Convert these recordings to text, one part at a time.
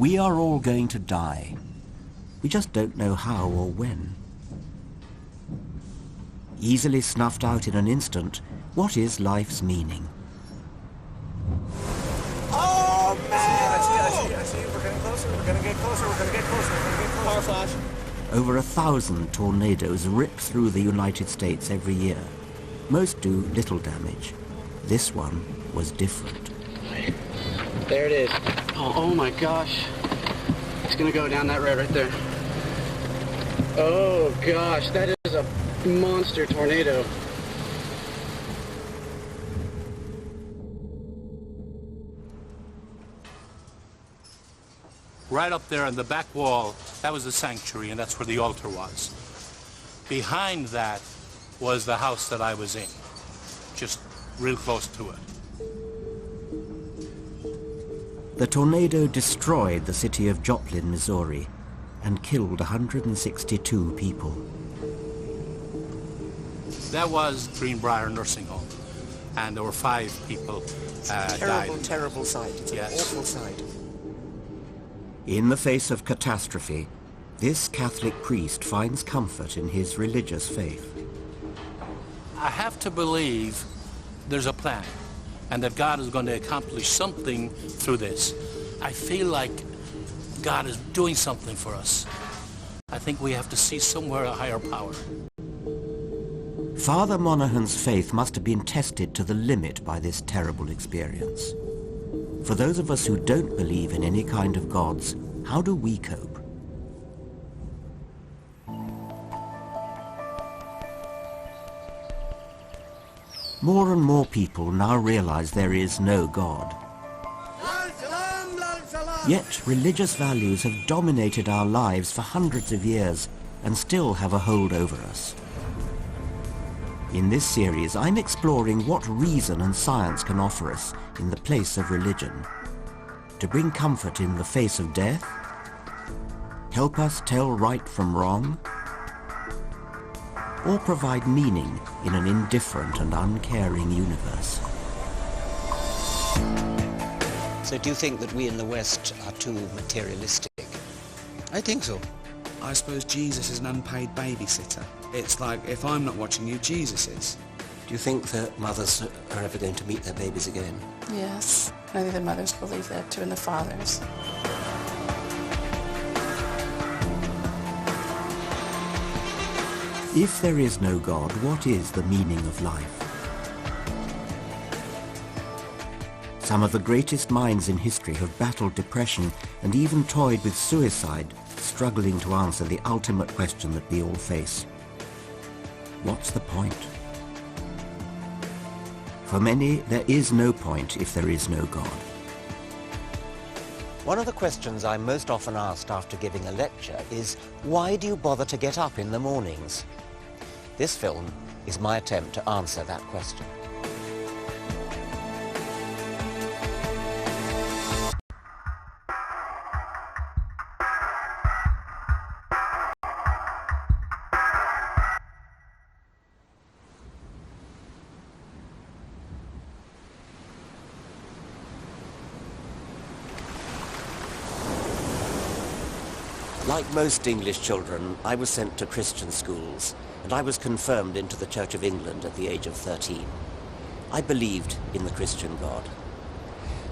We are all going to die. We just don't know how or when. Easily snuffed out in an instant, what is life's meaning? Oh, man! I see. We're getting closer. We're gonna get closer. Power flash. Over 1,000 tornadoes rip through the United States every year. Most do little damage. This one was different. There it is. Oh my gosh. It's gonna go down that road right there. Oh gosh, that is a monster tornado. Right up there on the back wall, that was the sanctuary, and that's where the altar was. Behind that was the house that I was in, just real close to it. The tornado destroyed the city of Joplin, Missouri, and killed 162 people. That was Greenbrier Nursing Home, and there were 5 people died. Terrible sight. It's Yes. an awful sight. In the face of catastrophe, this Catholic priest finds comfort in his religious faith. I have to believe there's a plan, and that God is going to accomplish something through this. I feel like God is doing something for us. I think we have to see somewhere a higher power. Father Monaghan's faith must have been tested to the limit by this terrible experience. For those of us who don't believe in any kind of gods, how do we cope? More and more people now realize there is no God. Yet religious values have dominated our lives for hundreds of years and still have a hold over us. In this series, I'm exploring what reason and science can offer us in the place of religion, to bring comfort in the face of death, help us tell right from wrong, or provide meaning in an indifferent and uncaring universe. So do you think that we in the West are too materialistic? I think so. I suppose Jesus is an unpaid babysitter. It's like, if I'm not watching you, Jesus is. Do you think that mothers are ever going to meet their babies again? Yes, I think the mothers believe that too, and the fathers. If there is no God, what is the meaning of life? Some of the greatest minds in history have battled depression and even toyed with suicide, struggling to answer the ultimate question that we all face. What's the point? For many, there is no point if there is no God. One of the questions I'm most often asked after giving a lecture is, why do you bother to get up in the mornings? This film is my attempt to answer that question. Like most English children, I was sent to Christian schools, and I was confirmed into the Church of England at the age of 13. I believed in the Christian God.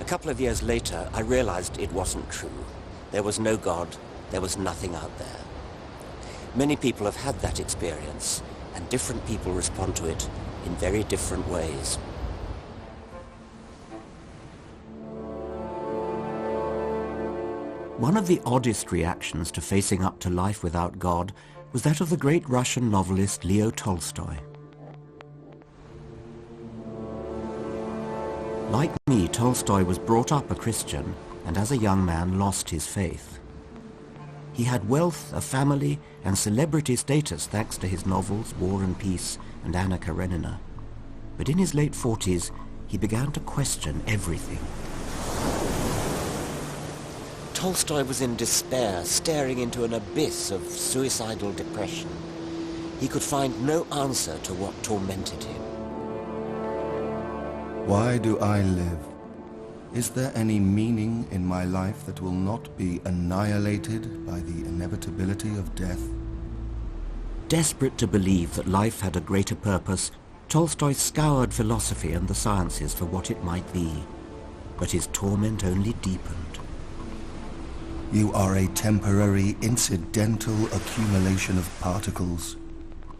A couple of years later, I realized it wasn't true. There was no God, there was nothing out there. Many people have had that experience, and different people respond to it in very different ways. One of the oddest reactions to facing up to life without God was that of the great Russian novelist Leo Tolstoy. Like me, Tolstoy was brought up a Christian and as a young man lost his faith. He had wealth, a family, and celebrity status thanks to his novels War and Peace and Anna Karenina. But in his late 40s, he began to question everything. Tolstoy was in despair, staring into an abyss of suicidal depression. He could find no answer to what tormented him. Why do I live? Is there any meaning in my life that will not be annihilated by the inevitability of death? Desperate to believe that life had a greater purpose, Tolstoy scoured philosophy and the sciences for what it might be. But his torment only deepened. You are a temporary, incidental accumulation of particles.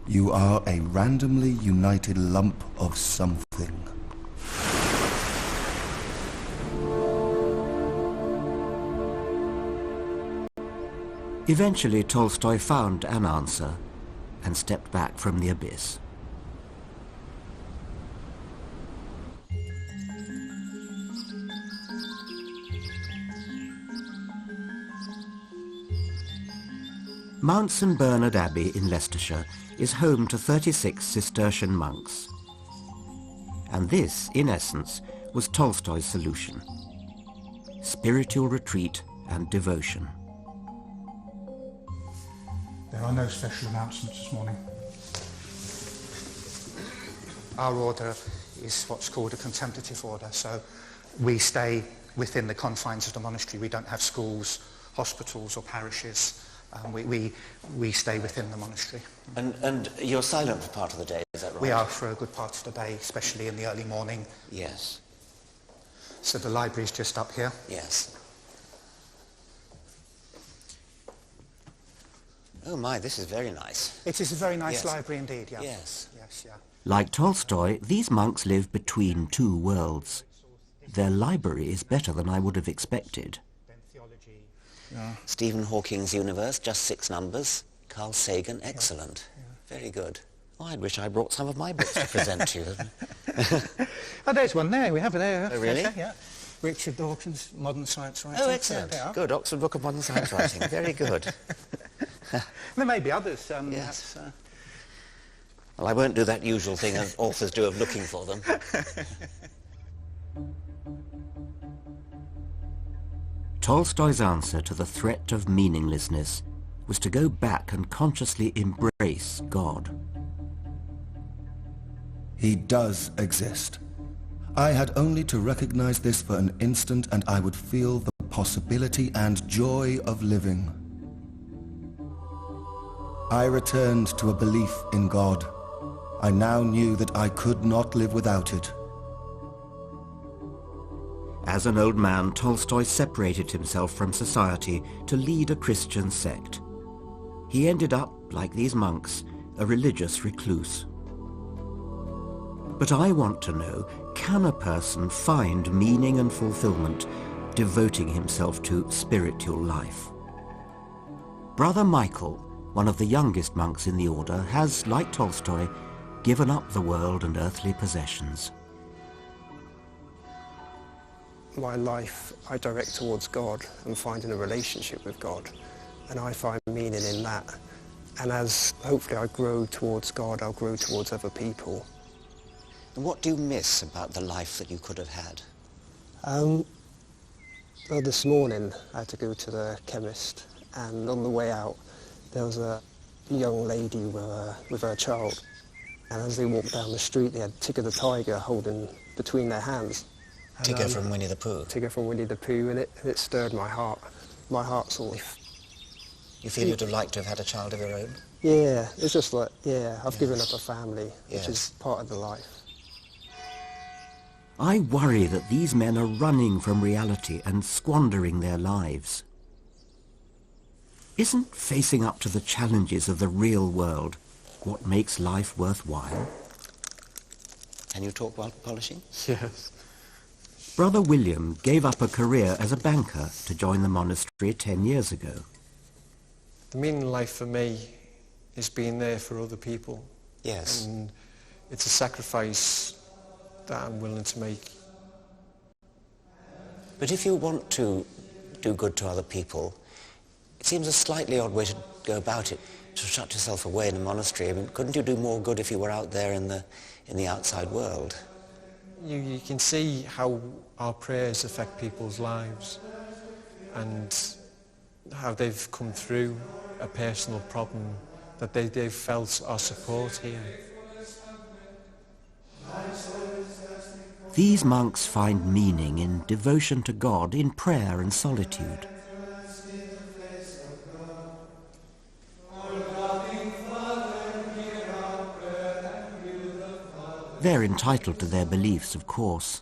You are a randomly united lump of something. Eventually, Tolstoy found an answer and stepped back from the abyss. Mount St Bernard Abbey in Leicestershire is home to 36 Cistercian monks. And this, in essence, was Tolstoy's solution: spiritual retreat and devotion. There are no special announcements this morning. Our order is what's called a contemplative order, so we stay within the confines of the monastery. We don't have schools, hospitals or parishes. We stay within the monastery. And you're silent for part of the day, is that right? We are for a good part of the day, especially in the early morning. Yes. So the library's just up here. Yes. Oh my, this is very nice. It is a very nice Yes. library indeed, yeah. Yes. Yes, yeah. Like Tolstoy, these monks live between two worlds. Their library is better than I would have expected. Yeah. Stephen Hawking's universe, just 6 numbers. Carl Sagan, excellent. Yeah. Very good. Oh, I wish I brought some of my books to present to you. Oh, there's one there. We have it there. Oh, really? Yeah. Richard Dawkins, Modern Science Writing. Oh, excellent. Yeah, Good. Oxford Book of Modern Science Writing. Very good. There may be others. Yes. Perhaps, Well, I won't do that usual thing that authors do of looking for them. Tolstoy's answer to the threat of meaninglessness was to go back and consciously embrace God. He does exist. I had only to recognize this for an instant and I would feel the possibility and joy of living. I returned to a belief in God. I now knew that I could not live without it. As an old man, Tolstoy separated himself from society to lead a Christian sect. He ended up, like these monks, a religious recluse. But I want to know, can a person find meaning and fulfillment devoting himself to spiritual life? Brother Michael, one of the youngest monks in the order, has, like Tolstoy, given up the world and earthly possessions. My life I direct towards God and finding a relationship with God, and I find meaning in that. And as hopefully I grow towards God, I'll grow towards other people. And what do you miss about the life that you could have had? Well, this morning I had to go to the chemist, and on the way out there was a young lady with her child, and as they walked down the street they had Tigger the Tiger holding between their hands. Tigger from Winnie the Pooh? Tigger from Winnie the Pooh, and it stirred my heart. My heart sort of... You feel you'd have liked to have had a child of your own? Yeah, it's just like, yeah, I've given up a family, which is part of the life. I worry that these men are running from reality and squandering their lives. Isn't facing up to the challenges of the real world what makes life worthwhile? Can you talk while polishing? Yes. Brother William gave up a career as a banker to join the monastery 10 years ago. The meaning of life for me is being there for other people. Yes. And it's a sacrifice that I'm willing to make. But if you want to do good to other people, it seems a slightly odd way to go about it, to shut yourself away in a monastery. I mean, couldn't you do more good if you were out there in the outside world? You can see how our prayers affect people's lives and how they've come through a personal problem, that they've felt our support here. These monks find meaning in devotion to God, in prayer and solitude. They're entitled to their beliefs, of course,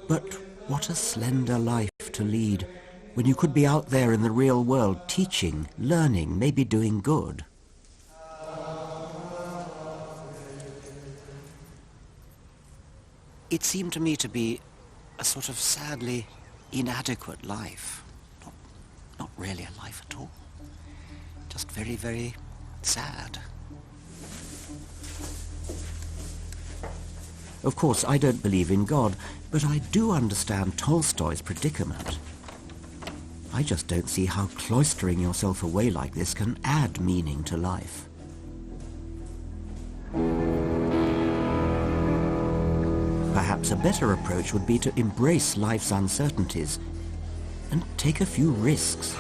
but what a slender life to lead when you could be out there in the real world teaching, learning, maybe doing good. It seemed to me to be a sort of sadly inadequate life. Not really a life at all. Just very, very sad. Of course, I don't believe in God, but I do understand Tolstoy's predicament. I just don't see how cloistering yourself away like this can add meaning to life. Perhaps a better approach would be to embrace life's uncertainties and take a few risks.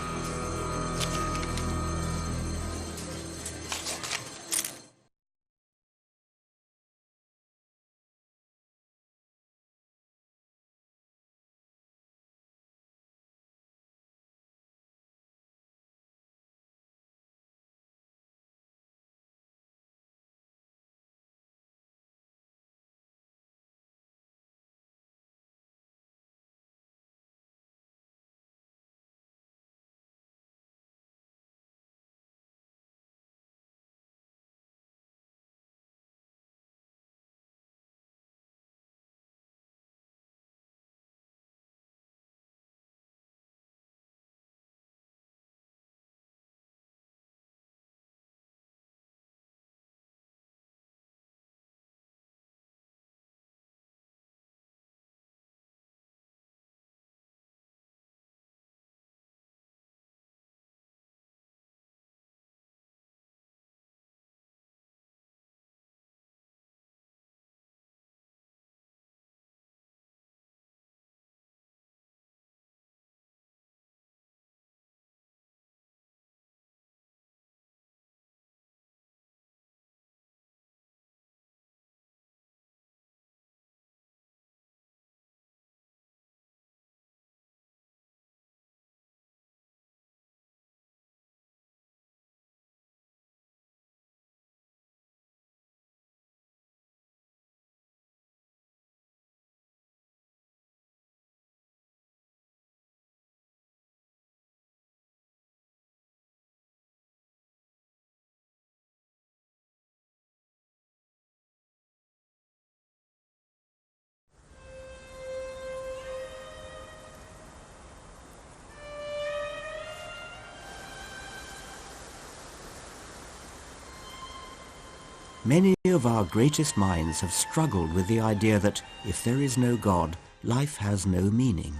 Many of our greatest minds have struggled with the idea that if there is no God, life has no meaning.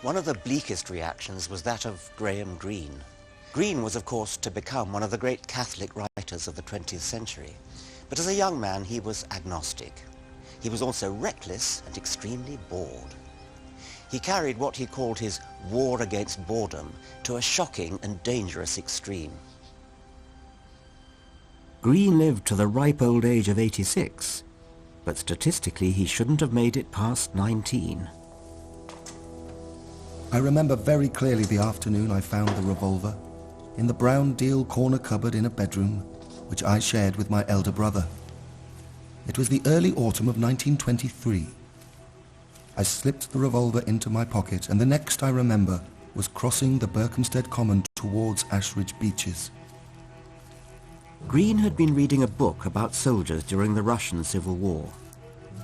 One of the bleakest reactions was that of Greene. Greene was, of course, to become one of the great Catholic writers of the 20th century. But as a young man, he was agnostic. He was also reckless and extremely bored. He carried what he called his war against boredom to a shocking and dangerous extreme. Greene lived to the ripe old age of 86, but statistically he shouldn't have made it past 19. I remember very clearly the afternoon I found the revolver in the brown deal corner cupboard in a bedroom, which I shared with my elder brother. It was the early autumn of 1923. I slipped the revolver into my pocket, and the next I remember was crossing the Berkhamsted Common towards Ashridge Beaches. Greene had been reading a book about soldiers during the Russian Civil War.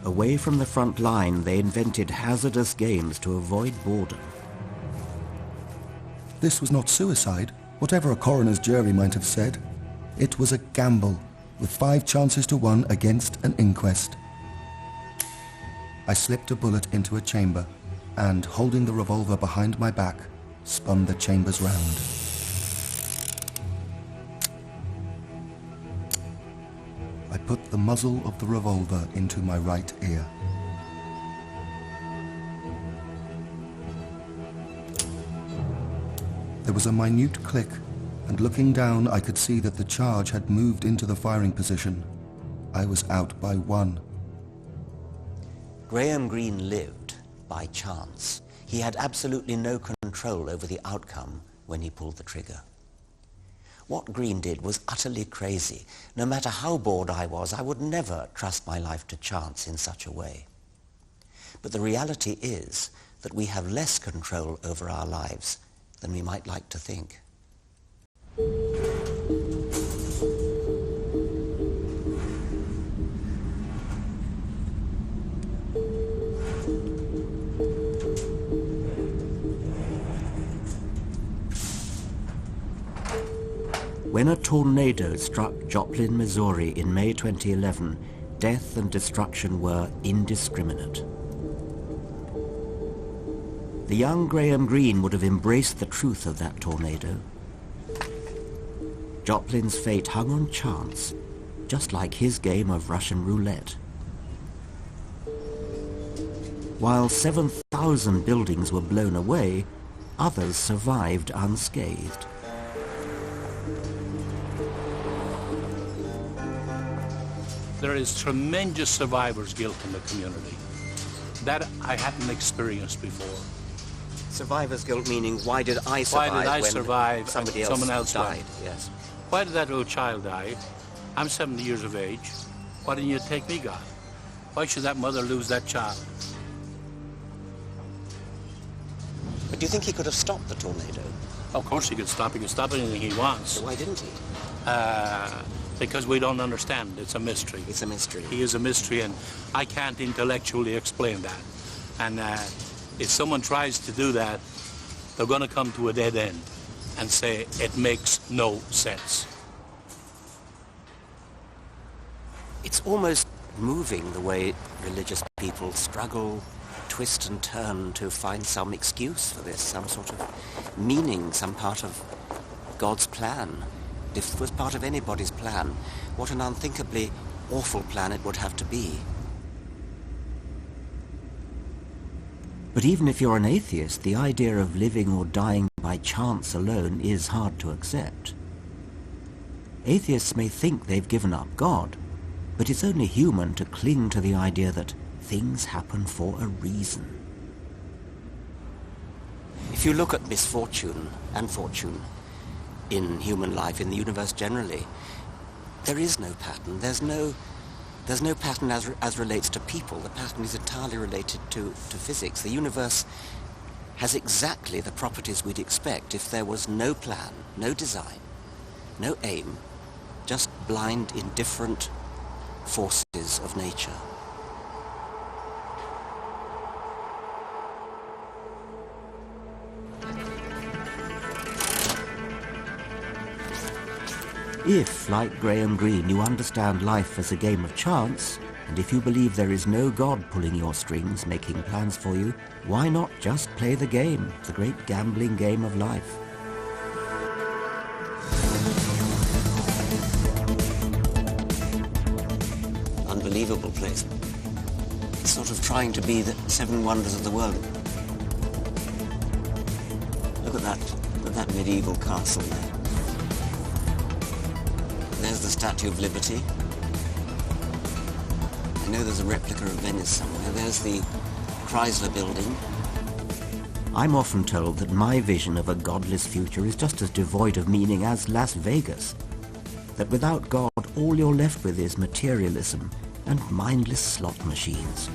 Away from the front line, they invented hazardous games to avoid boredom. This was not suicide, whatever a coroner's jury might have said. It was a gamble, with 5 chances to 1 against an inquest. I slipped a bullet into a chamber, and, holding the revolver behind my back, spun the chambers round. I put the muzzle of the revolver into my right ear. There was a minute click, and looking down I could see that the charge had moved into the firing position. I was out by one. Graham Greene lived by chance. He had absolutely no control over the outcome when he pulled the trigger. What Greene did was utterly crazy. No matter how bored I was, I would never trust my life to chance in such a way. But the reality is that we have less control over our lives than we might like to think. When a tornado struck Joplin, Missouri in May 2011, death and destruction were indiscriminate. The young Graham Greene would have embraced the truth of that tornado. Joplin's fate hung on chance, just like his game of Russian roulette. While 7,000 buildings were blown away, others survived unscathed. There is tremendous survivor's guilt in the community. That I hadn't experienced before. Survivor's guilt meaning, why did I survive? Why did I when survive somebody and someone else died? died? Yes. Why did that little child die? I'm 70 years of age. Why didn't you take me, God? Why should that mother lose that child? But do you think he could have stopped the tornado? Of course he could stop. He could stop anything he wants. So why didn't he? Because we don't understand. It's a mystery. It's a mystery. He is a mystery, and I can't intellectually explain that. And if someone tries to do that, they're going to come to a dead end and say it makes no sense. It's almost moving the way religious people struggle, twist and turn to find some excuse for this, some sort of meaning, some part of God's plan. If it was part of anybody's plan, what an unthinkably awful plan it would have to be. But even if you're an atheist, the idea of living or dying by chance alone is hard to accept. Atheists may think they've given up God, but it's only human to cling to the idea that things happen for a reason. If you look at misfortune and fortune in human life, in the universe generally, there is no pattern. There's no pattern as relates to people. The pattern is entirely related to physics. The universe has exactly the properties we'd expect if there was no plan, no design, no aim, just blind, indifferent forces of nature. If, like Graham Greene, you understand life as a game of chance, and if you believe there is no God pulling your strings, making plans for you, why not just play the game, the great gambling game of life? Unbelievable place. It's sort of trying to be the seven wonders of the world. Look at that medieval castle there. There's the Statue of Liberty. I know there's a replica of Venice somewhere. There's the Chrysler Building. I'm often told that my vision of a godless future is just as devoid of meaning as Las Vegas. That without God, all you're left with is materialism and mindless slot machines.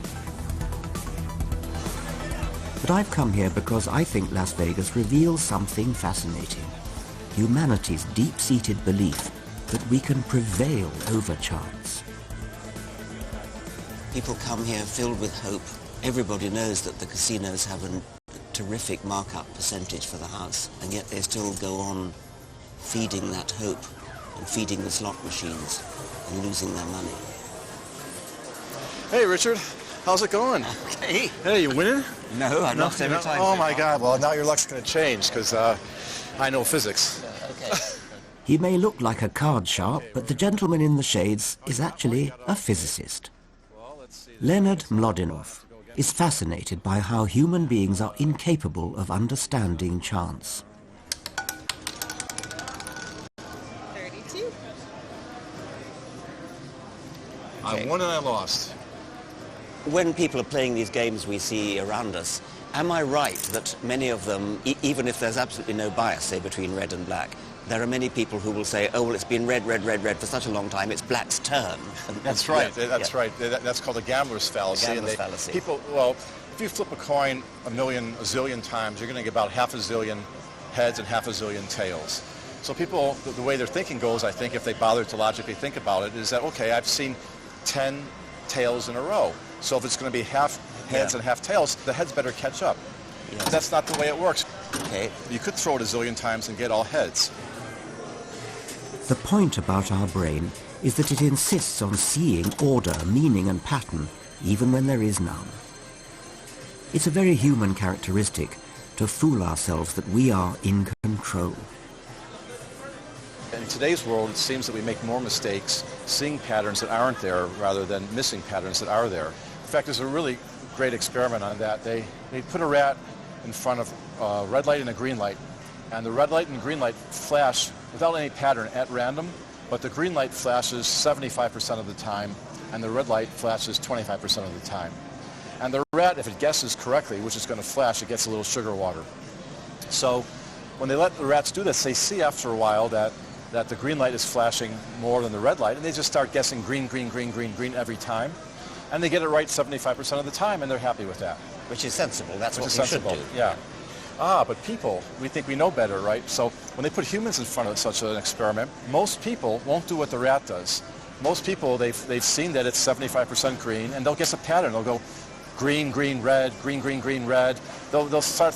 But I've come here because I think Las Vegas reveals something fascinating. Humanity's deep-seated belief that we can prevail over chance. People come here filled with hope. Everybody knows that the casinos have a terrific markup percentage for the house, and yet they still go on feeding that hope and feeding the slot machines and losing their money. Hey, Richard. How's it going? Okay. Hey, you winning? No, I lost every time. Oh, my God. Well, now your luck's going to change, because I know physics. Okay. He may look like a card sharp, but the gentleman in the shades is actually a physicist. Leonard Mlodinow is fascinated by how human beings are incapable of understanding chance. 32. I won and I lost. When people are playing these games we see around us, am I right that many of them, even if there's absolutely no bias, say, between red and black, there are many people who will say, oh, well, it's been red, red, red, red for such a long time, it's black's turn. That's right. That's right. That's called a gambler's fallacy. Fallacy. People, well, if you flip a coin a zillion times, you're going to get about half a zillion heads and half a zillion tails. So people, the way their thinking goes, I think, if they bother to logically think about it, is that, okay, I've seen 10 tails in a row. So if it's going to be half heads and half tails, the heads better catch up. Yes. But that's not the way it works. Okay. You could throw it a zillion times and get all heads. The point about our brain is that it insists on seeing order, meaning and pattern, even when there is none. It's a very human characteristic to fool ourselves that we are in control. In today's world, it seems that we make more mistakes seeing patterns that aren't there rather than missing patterns that are there. In fact, there's a really great experiment on that. They put a rat in front of a red light and a green light, and the red light and green light flash without any pattern at random, but the green light flashes 75% of the time, and the red light flashes 25% of the time. And the rat, if it guesses correctly, which is going to flash, it gets a little sugar water. So when they let the rats do this, they see after a while that the green light is flashing more than the red light, and they just start guessing green, green, green, green, green every time. And they get it right 75% of the time, and they're happy with that. Which is sensible. That's what we should do. Yeah. But people, we think we know better, right? So when they put humans in front of such an experiment, most people won't do what the rat does. Most people, they've seen that it's 75% green, and they'll guess a pattern. They'll go green, green, red, green, green, green, red. They'll start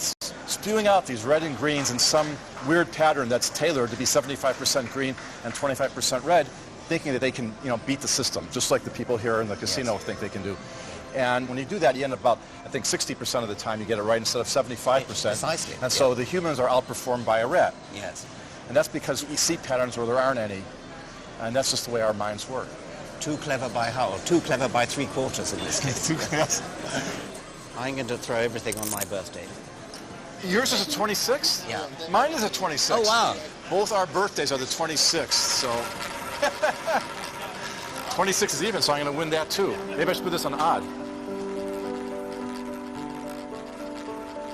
spewing out these red and greens in some weird pattern that's tailored to be 75% green and 25% red, thinking that they can, beat the system, just like the people here in the casino think they can do. And when you do that, you end up about, I think, 60% of the time you get it right instead of 75%. Precisely. And so the humans are outperformed by a rat. Yes. And that's because we see patterns where there aren't any. And that's just the way our minds work. Too clever by how? Too clever by 3/4 in this case. I'm going to throw everything on my birthday. Yours is a 26th? Yeah. Mine is a 26th. Oh, wow. Both our birthdays are the 26th, so... 26 is even, so I'm going to win that too. Maybe I should put this on odd.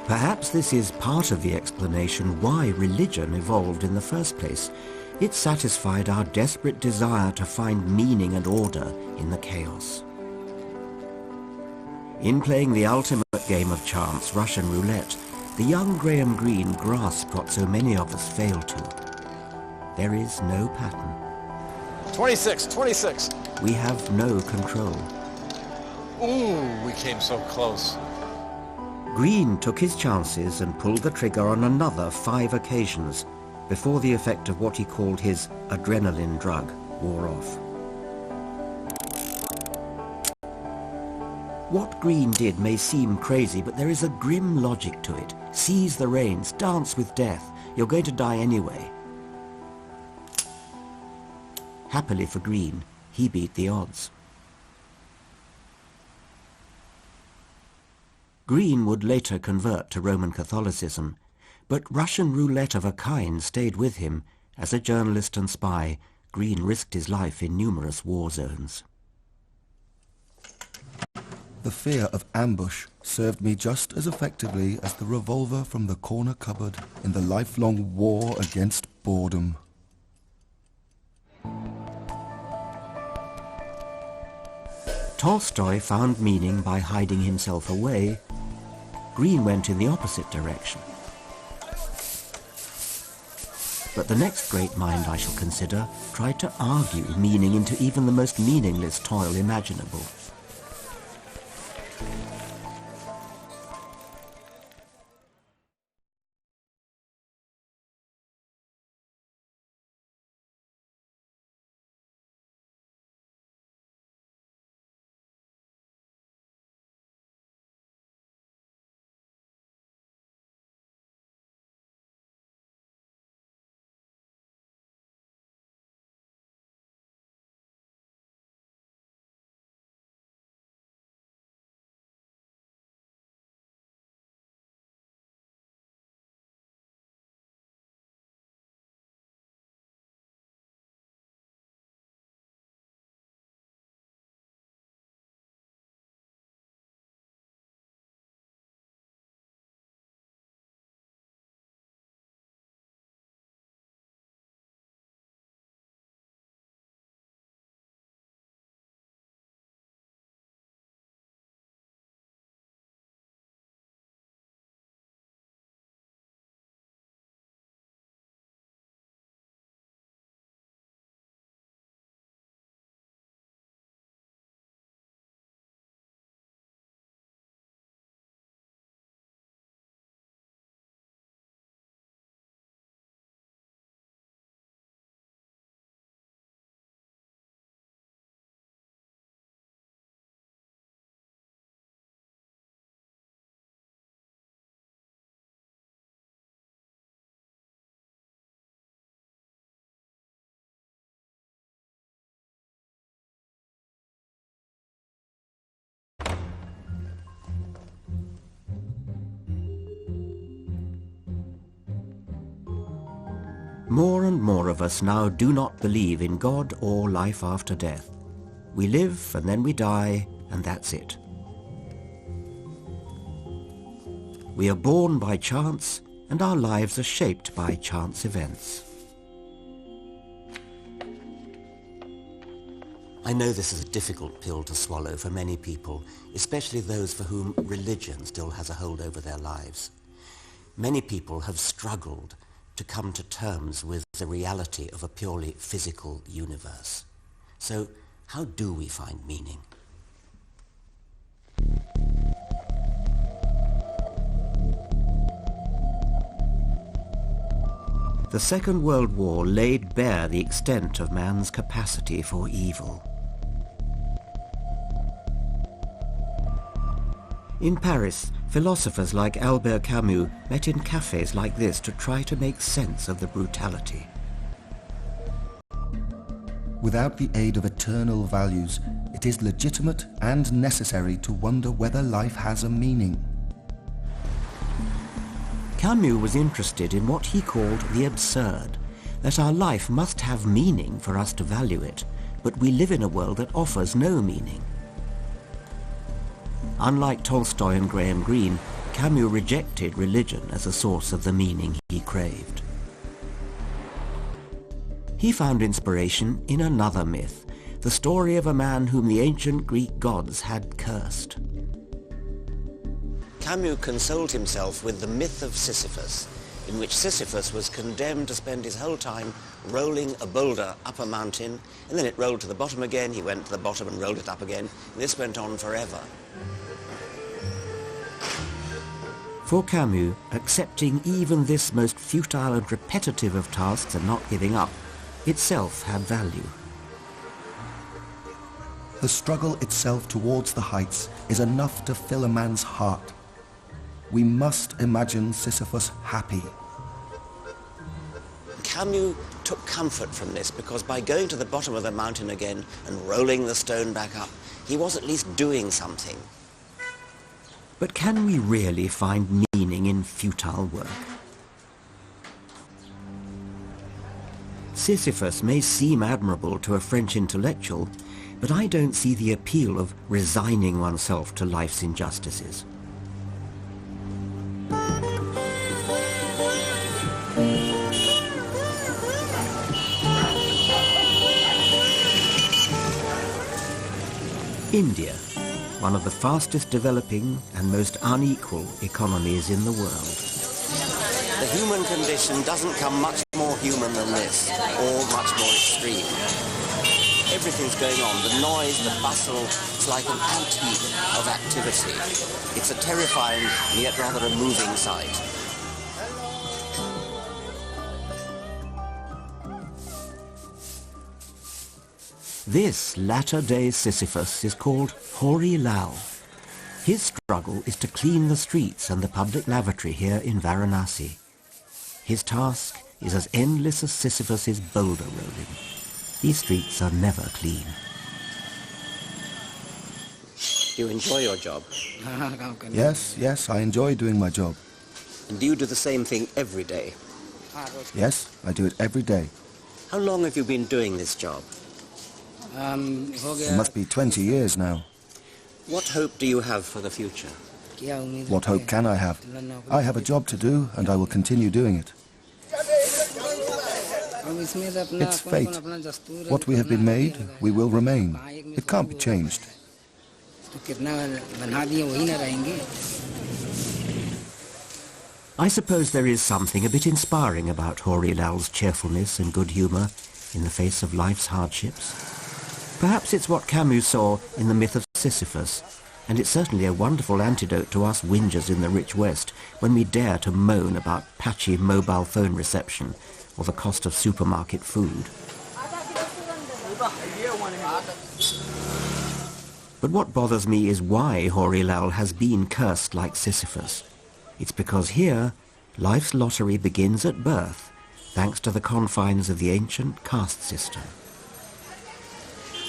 Perhaps this is part of the explanation why religion evolved in the first place. It satisfied our desperate desire to find meaning and order in the chaos. In playing the ultimate game of chance, Russian roulette, the young Graham Greene grasped what so many of us fail to. There is no pattern. 26. We have no control. Ooh, we came so close. Greene took his chances and pulled the trigger on another 5 occasions before the effect of what he called his adrenaline drug wore off. What Greene did may seem crazy, but there is a grim logic to it. Seize the reins, dance with death. You're going to die anyway. Happily for Greene, he beat the odds. Greene would later convert to Roman Catholicism, but Russian roulette of a kind stayed with him. As a journalist and spy, Greene risked his life in numerous war zones. The fear of ambush served me just as effectively as the revolver from the corner cupboard in the lifelong war against boredom. Tolstoy found meaning by hiding himself away. Greene went in the opposite direction. But the next great mind I shall consider tried to argue meaning into even the most meaningless toil imaginable. More and more of us now do not believe in God or life after death. We live and then we die, and that's it. We are born by chance, and our lives are shaped by chance events. I know this is a difficult pill to swallow for many people, especially those for whom religion still has a hold over their lives. Many people have struggled to come to terms with the reality of a purely physical universe. So, how do we find meaning? The Second World War laid bare the extent of man's capacity for evil. In Paris, philosophers like Albert Camus met in cafes like this to try to make sense of the brutality. Without the aid of eternal values, it is legitimate and necessary to wonder whether life has a meaning. Camus was interested in what he called the absurd, that our life must have meaning for us to value it, but we live in a world that offers no meaning. Unlike Tolstoy and Greene, Camus rejected religion as a source of the meaning he craved. He found inspiration in another myth, the story of a man whom the ancient Greek gods had cursed. Camus consoled himself with the myth of Sisyphus, in which Sisyphus was condemned to spend his whole time rolling a boulder up a mountain, and then it rolled to the bottom again, he went to the bottom and rolled it up again, and this went on forever. For Camus, accepting even this most futile and repetitive of tasks and not giving up, itself had value. The struggle itself towards the heights is enough to fill a man's heart. We must imagine Sisyphus happy. Camus took comfort from this because by going to the bottom of the mountain again and rolling the stone back up, he was at least doing something. But can we really find meaning in futile work? Sisyphus may seem admirable to a French intellectual, but I don't see the appeal of resigning oneself to life's injustices. India, one of the fastest developing and most unequal economies in the world. The human condition doesn't come much more human than this, or much more extreme. Everything's going on, the noise, the bustle, it's like an ant heap of activity. It's a terrifying and yet rather a moving sight. This latter-day Sisyphus is called Hori Lal. His struggle is to clean the streets and the public lavatory here in Varanasi. His task is as endless as Sisyphus's boulder rolling. These streets are never clean. Do you enjoy your job? Yes, I enjoy doing my job. And do you do the same thing every day? Yes, I do it every day. How long have you been doing this job? It must be 20 years now. What hope do you have for the future? What hope can I have? I have a job to do, and I will continue doing it. It's fate. What we have been made, we will remain. It can't be changed. I suppose there is something a bit inspiring about Hori Lal's cheerfulness and good humour in the face of life's hardships. Perhaps it's what Camus saw in the myth of Sisyphus, and it's certainly a wonderful antidote to us whingers in the rich West when we dare to moan about patchy mobile phone reception or the cost of supermarket food. But what bothers me is why Hori Lal has been cursed like Sisyphus. It's because here, life's lottery begins at birth, thanks to the confines of the ancient caste system.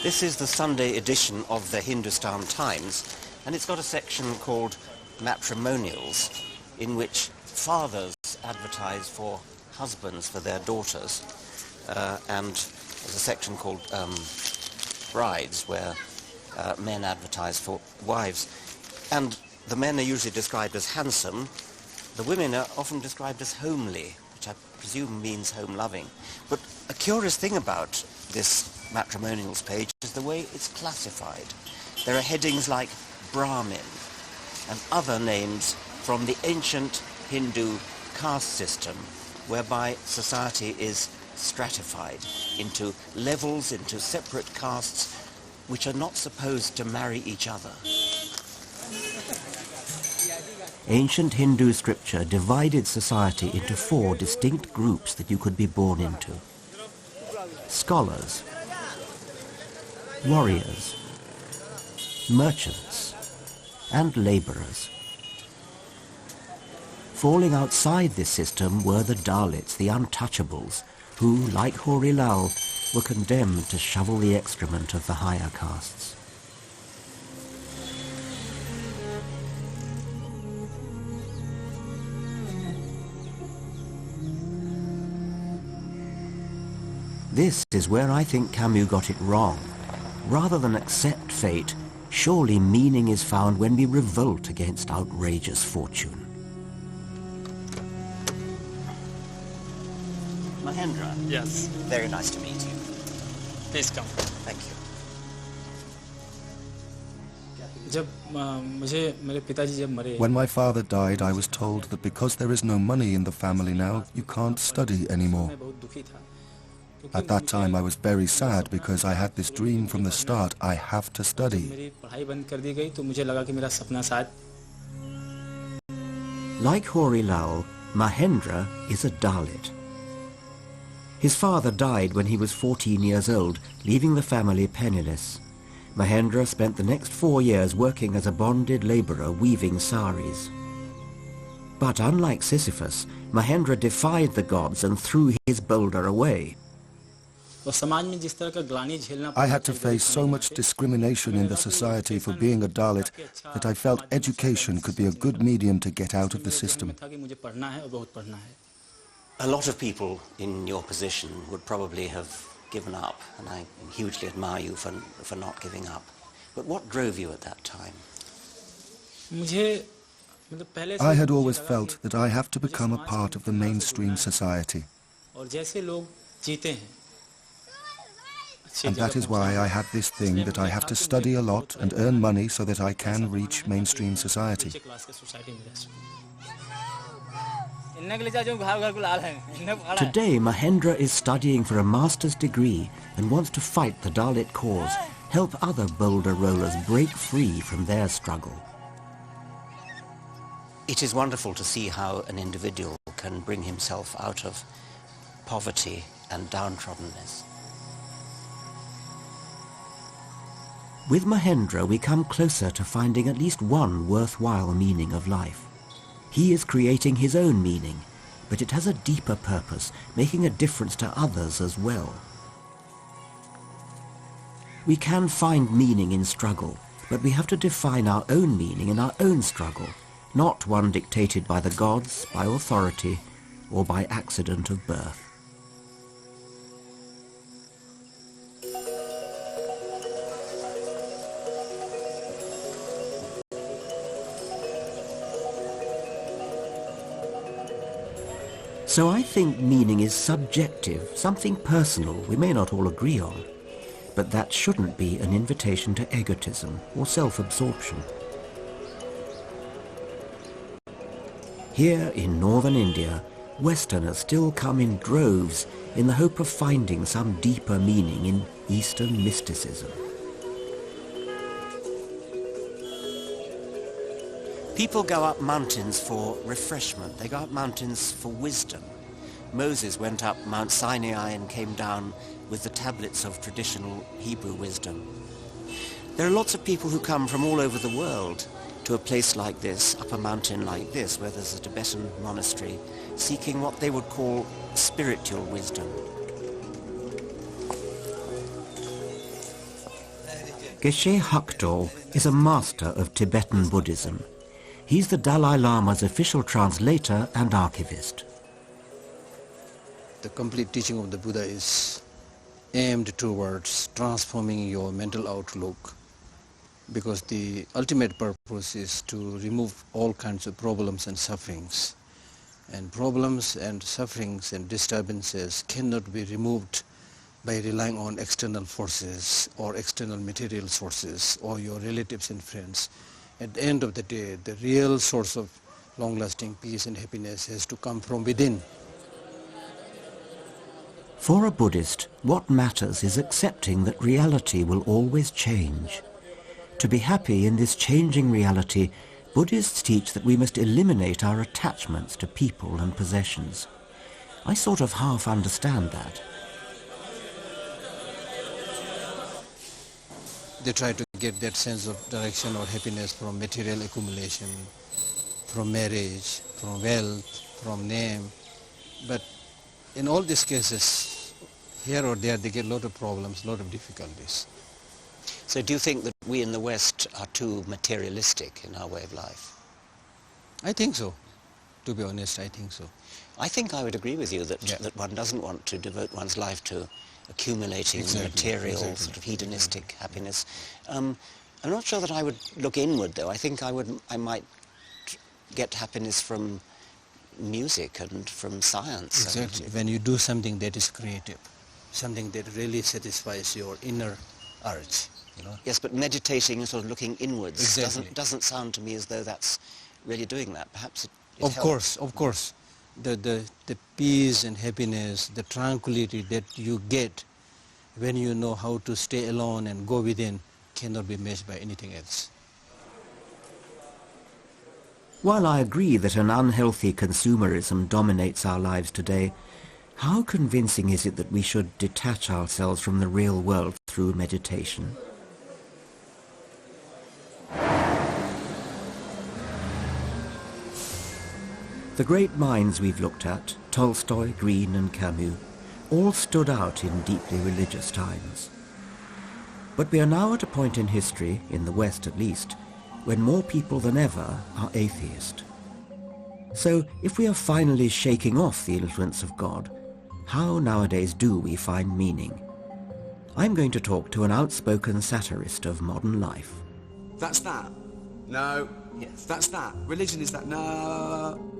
This is the Sunday edition of the Hindustan Times, and it's got a section called Matrimonials, in which fathers advertise for husbands for their daughters, and there's a section called brides, where men advertise for wives. And the men are usually described as handsome. The women are often described as homely, which I presume means home-loving. But a curious thing about this matrimonials page is the way it's classified. There are headings like Brahmin and other names from the ancient Hindu caste system, whereby society is stratified into levels, into separate castes, which are not supposed to marry each other. Ancient Hindu scripture divided society into 4 distinct groups that you could be born into. Scholars, warriors, merchants, and labourers. Falling outside this system were the Dalits, the untouchables, who, like Hoary Lal, were condemned to shovel the excrement of the higher castes. This is where I think Camus got it wrong. Rather than accept fate, surely meaning is found when we revolt against outrageous fortune. Mahendra? Yes. Very nice to meet you. Please come. Thank you. When my father died, I was told that because there is no money in the family now, you can't study anymore. At that time I was very sad because I had this dream from the start, I have to study. Like Hoary Lal, Mahendra is a Dalit. His father died when he was 14 years old, leaving the family penniless. Mahendra spent the next 4 years working as a bonded labourer weaving saris. But unlike Sisyphus, Mahendra defied the gods and threw his boulder away. I had to face so much discrimination in the society for being a Dalit that I felt education could be a good medium to get out of the system. A lot of people in your position would probably have given up, and I hugely admire you for not giving up. But what drove you at that time? I had always felt that I have to become a part of the mainstream society. And that is why I had this thing that I have to study a lot and earn money so that I can reach mainstream society. Today, Mahendra is studying for a master's degree and wants to fight the Dalit cause, help other boulder rollers break free from their struggle. It is wonderful to see how an individual can bring himself out of poverty and downtroddenness. With Mahendra, we come closer to finding at least one worthwhile meaning of life. He is creating his own meaning, but it has a deeper purpose, making a difference to others as well. We can find meaning in struggle, but we have to define our own meaning in our own struggle, not one dictated by the gods, by authority, or by accident of birth. So I think meaning is subjective, something personal we may not all agree on. But that shouldn't be an invitation to egotism or self-absorption. Here in northern India, Westerners still come in droves in the hope of finding some deeper meaning in Eastern mysticism. People go up mountains for refreshment. They go up mountains for wisdom. Moses went up Mount Sinai and came down with the tablets of traditional Hebrew wisdom. There are lots of people who come from all over the world to a place like this, up a mountain like this, where there's a Tibetan monastery, seeking what they would call spiritual wisdom. Geshe Hakdo is a master of Tibetan Buddhism. He's the Dalai Lama's official translator and archivist. The complete teaching of the Buddha is aimed towards transforming your mental outlook, because the ultimate purpose is to remove all kinds of problems and sufferings. And problems and sufferings and disturbances cannot be removed by relying on external forces or external material sources or your relatives and friends. At the end of the day, the real source of long-lasting peace and happiness has to come from within. For a Buddhist, what matters is accepting that reality will always change. To be happy in this changing reality, Buddhists teach that we must eliminate our attachments to people and possessions. I sort of half understand that. They try to get that sense of direction or happiness from material accumulation, from marriage, from wealth, from name. But in all these cases, here or there, they get a lot of problems, a lot of difficulties. So do you think that we in the West are too materialistic in our way of life? I think so. To be honest, I think so. I think I would agree with you that, that one doesn't want to devote one's life to accumulating material, sort of hedonistic happiness. I'm not sure that I would look inward, though. I think I might get happiness from music and from science. Exactly. When you do something that is creative, something that really satisfies your inner urge. You know? Yes, but meditating and sort of looking inwards doesn't sound to me as though that's really doing that. Perhaps it helps. Of course. The peace and happiness, the tranquility that you get when you know how to stay alone and go within cannot be matched by anything else. While I agree that an unhealthy consumerism dominates our lives today, how convincing is it that we should detach ourselves from the real world through meditation? The great minds we've looked at, Tolstoy, Greene and Camus, all stood out in deeply religious times. But we are now at a point in history, in the West at least, when more people than ever are atheist. So if we are finally shaking off the influence of God, how nowadays do we find meaning? I'm going to talk to an outspoken satirist of modern life. That's that? No. Yes. That's that. Religion is that? No.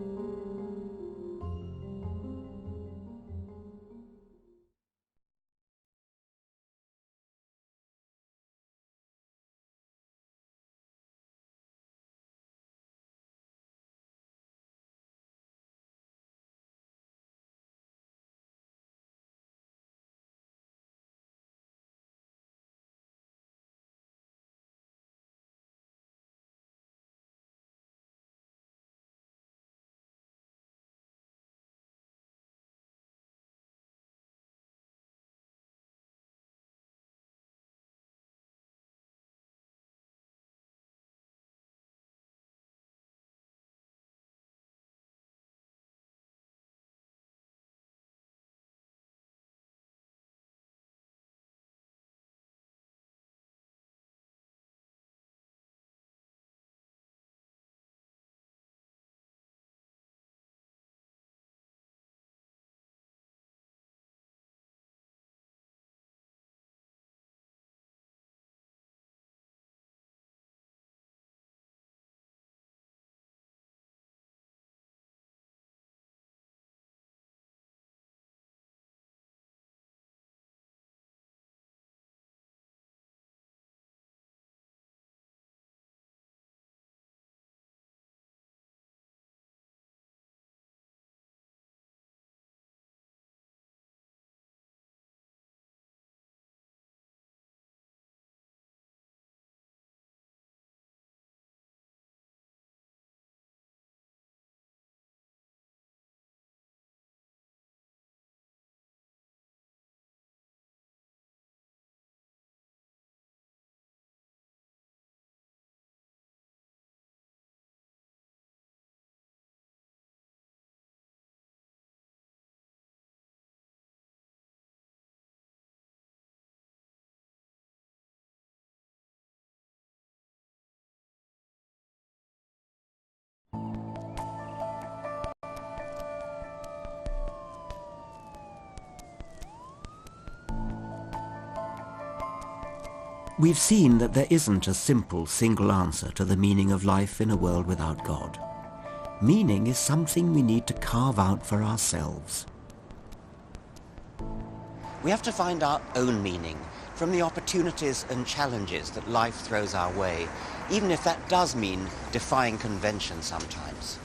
We've seen that there isn't a simple single answer to the meaning of life in a world without God. Meaning is something we need to carve out for ourselves. We have to find our own meaning from the opportunities and challenges that life throws our way, even if that does mean defying convention sometimes.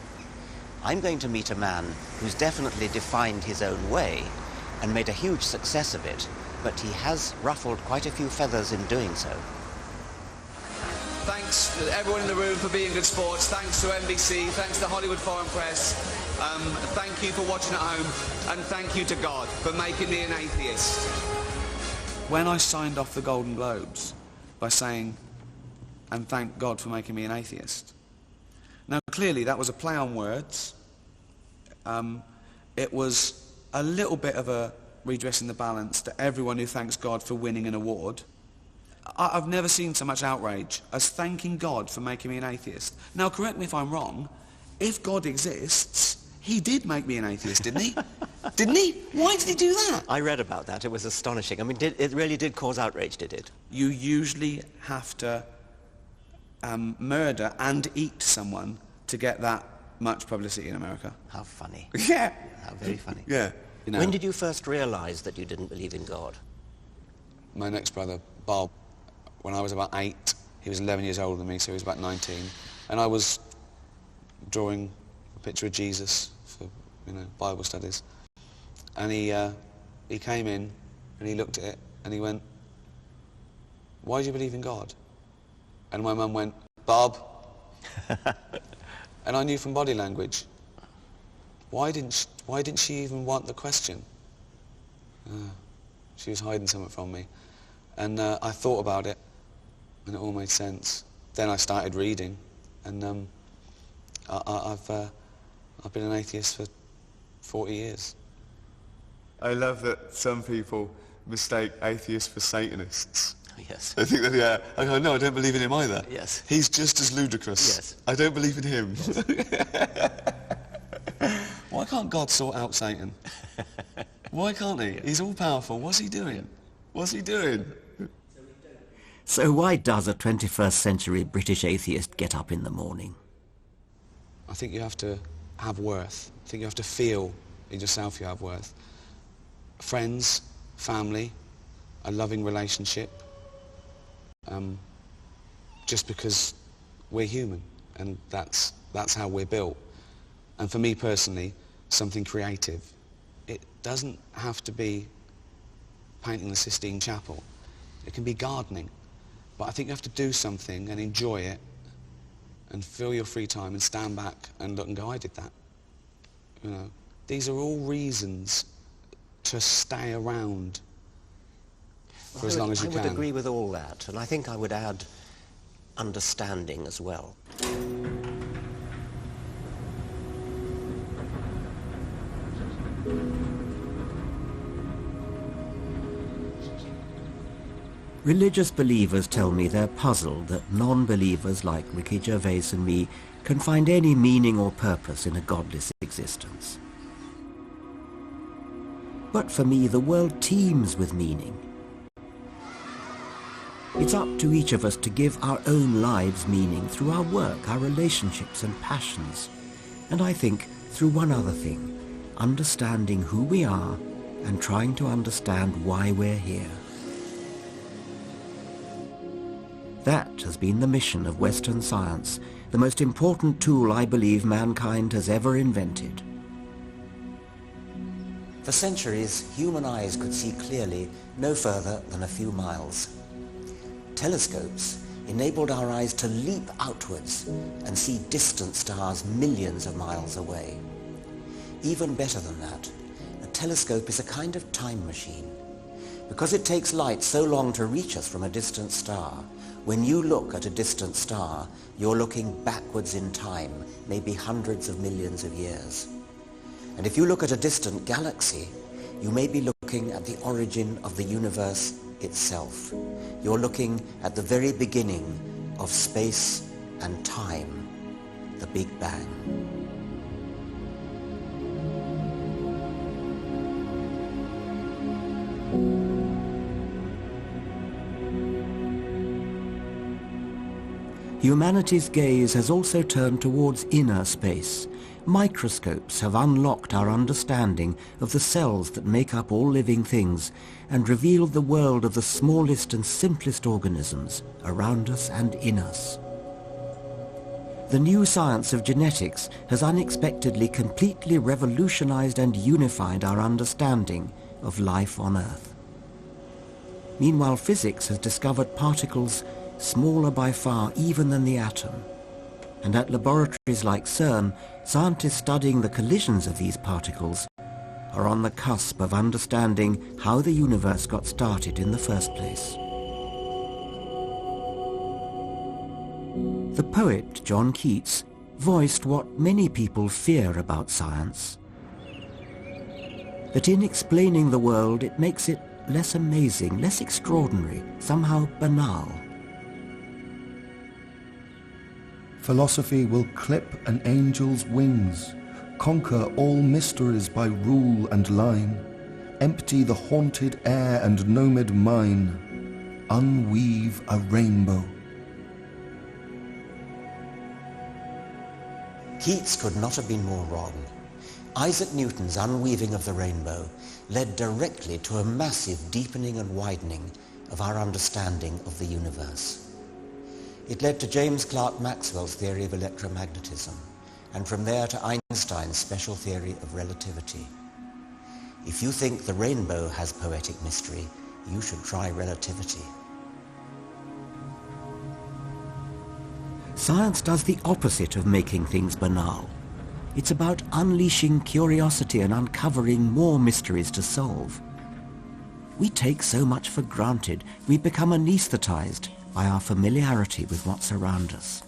I'm going to meet a man who's definitely defined his own way and made a huge success of it, but he has ruffled quite a few feathers in doing so. Thanks to everyone in the room for being good sports. Thanks to NBC. Thanks to Hollywood Foreign Press. Thank you for watching at home. And thank you to God for making me an atheist. When I signed off the Golden Globes by saying, and thank God for making me an atheist. Now, clearly, that was a play on words. It was a little bit of a redressing the balance to everyone who thanks God for winning an award. I've never seen so much outrage as thanking God for making me an atheist. Now, correct me if I'm wrong, if God exists, he did make me an atheist, didn't he? Didn't he? Why did he do that? I read about that. It was astonishing. I mean, it really did cause outrage, did it? You usually have to murder and eat someone to get that much publicity in America. How funny. Yeah. How very funny. Yeah. You know, when did you first realise that you didn't believe in God? My next brother, Bob, when I was about 8, he was 11 years older than me, so he was about 19, and I was drawing a picture of Jesus for, Bible studies, and he came in and he looked at it and he went, "Why do you believe in God?" And my mum went, "Bob." And I knew from body language. Why didn't she even want the question? She was hiding something from me. And I thought about it, and it all made sense. Then I started reading, and I've been an atheist for 40 years. I love that some people mistake atheists for Satanists. Yes. I think that, yeah. I go, no, I don't believe in him either. Yes. He's just as ludicrous. Yes. I don't believe in him. Why can't God sort out Satan? Why can't he? He's all-powerful. What's he doing? What's he doing? So why does a 21st century British atheist get up in the morning? I think you have to have worth. I think you have to feel in yourself you have worth. Friends, family, a loving relationship. Just because we're human, and that's how we're built. And for me personally, something creative. It doesn't have to be painting the Sistine Chapel. It can be gardening. But I think you have to do something and enjoy it and fill your free time and stand back and look and go, I did that. These are all reasons to stay around for as long as you can. I would agree with all that, and I think I would add understanding as well. Religious believers tell me they're puzzled that non-believers like Ricky Gervais and me can find any meaning or purpose in a godless existence. But for me, the world teems with meaning. It's up to each of us to give our own lives meaning through our work, our relationships and passions. And I think through one other thing, understanding who we are and trying to understand why we're here. That has been the mission of Western science, the most important tool I believe mankind has ever invented. For centuries, human eyes could see clearly no further than a few miles. Telescopes enabled our eyes to leap outwards and see distant stars millions of miles away. Even better than that, a telescope is a kind of time machine. Because it takes light so long to reach us from a distant star, when you look at a distant star, you're looking backwards in time, maybe hundreds of millions of years. And if you look at a distant galaxy, you may be looking at the origin of the universe itself. You're looking at the very beginning of space and time, the Big Bang. Humanity's gaze has also turned towards inner space. Microscopes have unlocked our understanding of the cells that make up all living things and revealed the world of the smallest and simplest organisms around us and in us. The new science of genetics has unexpectedly completely revolutionized and unified our understanding of life on Earth. Meanwhile, physics has discovered particles smaller by far even than the atom. And at laboratories like CERN, scientists studying the collisions of these particles are on the cusp of understanding how the universe got started in the first place. The poet John Keats voiced what many people fear about science. That in explaining the world it makes it less amazing, less extraordinary, somehow banal. Philosophy will clip an angel's wings, conquer all mysteries by rule and line, empty the haunted air and nomad mine, unweave a rainbow. Keats could not have been more wrong. Isaac Newton's unweaving of the rainbow led directly to a massive deepening and widening of our understanding of the universe. It led to James Clerk Maxwell's theory of electromagnetism, and from there to Einstein's special theory of relativity. If you think the rainbow has poetic mystery, you should try relativity. Science does the opposite of making things banal. It's about unleashing curiosity and uncovering more mysteries to solve. We take so much for granted, we become anesthetized by our familiarity with what's around us.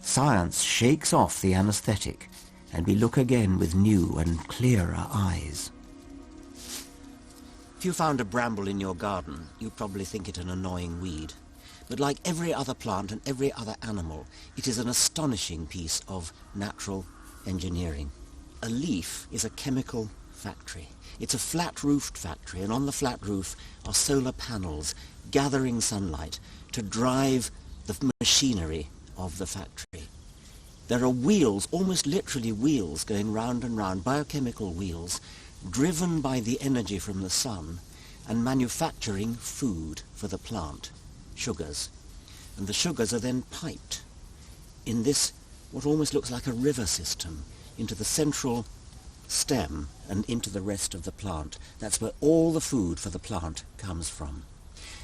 Science shakes off the anesthetic, and we look again with new and clearer eyes. If you found a bramble in your garden, you'd probably think it an annoying weed. But like every other plant and every other animal, it is an astonishing piece of natural engineering. A leaf is a chemical factory. It's a flat-roofed factory, and on the flat roof are solar panels gathering sunlight to drive the machinery of the factory. There are wheels, almost literally wheels, going round and round, biochemical wheels, driven by the energy from the sun and manufacturing food for the plant. Sugars, and the sugars are then piped in this what almost looks like a river system into the central stem and into the rest of the plant. That's where all the food for the plant comes from.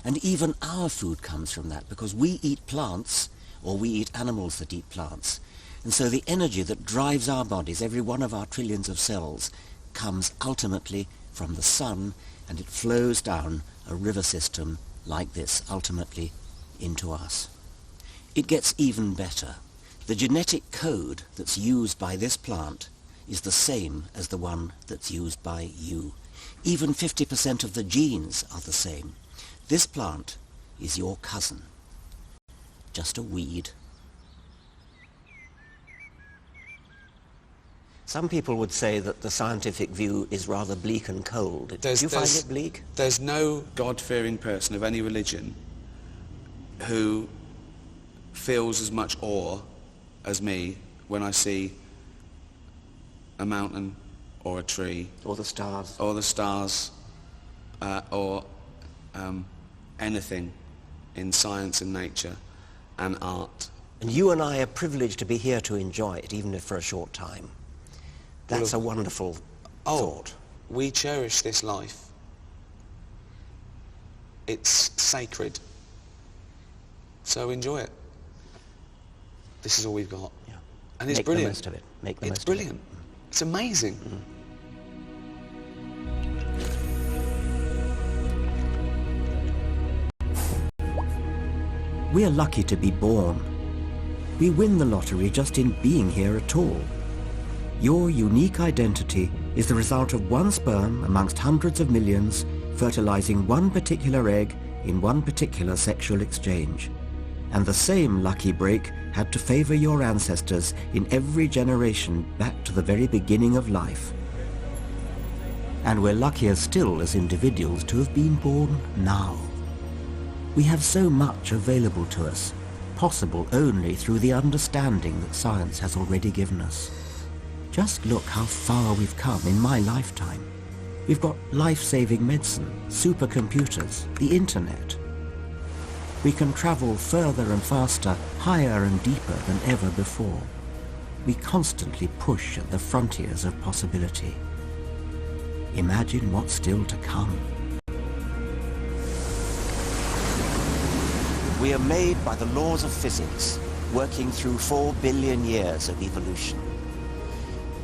And even our food comes from that, because we eat plants, or we eat animals that eat plants. And so the energy that drives our bodies, every one of our trillions of cells, comes ultimately from the sun, and it flows down a river system like this, ultimately into us. It gets even better. The genetic code that's used by this plant is the same as the one that's used by you. Even 50% of the genes are the same. This plant is your cousin, just a weed. Some people would say that the scientific view is rather bleak and cold. Do you find it bleak? There's no God-fearing person of any religion who feels as much awe as me when I see a mountain or a tree. Or the stars. Or the stars, or anything in science and nature and art. And you and I are privileged to be here to enjoy it, even if for a short time. That's a wonderful thought. We cherish this life. It's sacred. So enjoy it. This is all we've got. Yeah. And it's Make brilliant. the most of it. Make the most It's brilliant. It's amazing. We're lucky to be born. We win the lottery just in being here at all. Your unique identity is the result of one sperm amongst hundreds of millions fertilizing one particular egg in one particular sexual exchange. And the same lucky break had to favor your ancestors in every generation back to the very beginning of life. And we're luckier still as individuals to have been born now. We have so much available to us, possible only through the understanding that science has already given us. Just look how far we've come in my lifetime. We've got life-saving medicine, supercomputers, the internet. We can travel further and faster, higher and deeper than ever before. We constantly push at the frontiers of possibility. Imagine what's still to come. We are made by the laws of physics, working through 4 billion years of evolution.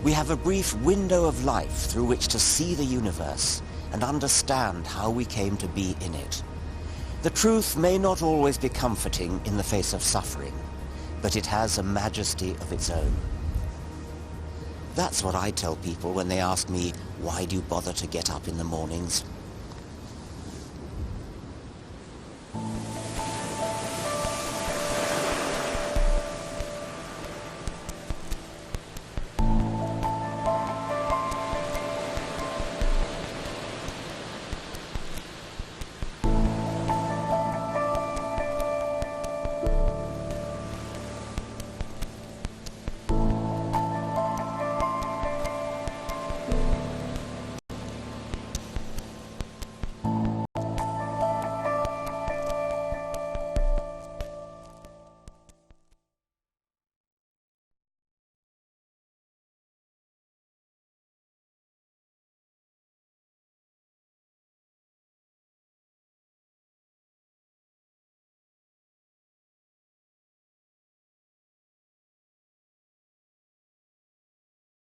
We have a brief window of life through which to see the universe and understand how we came to be in it. The truth may not always be comforting in the face of suffering, but it has a majesty of its own. That's what I tell people when they ask me, why do you bother to get up in the mornings?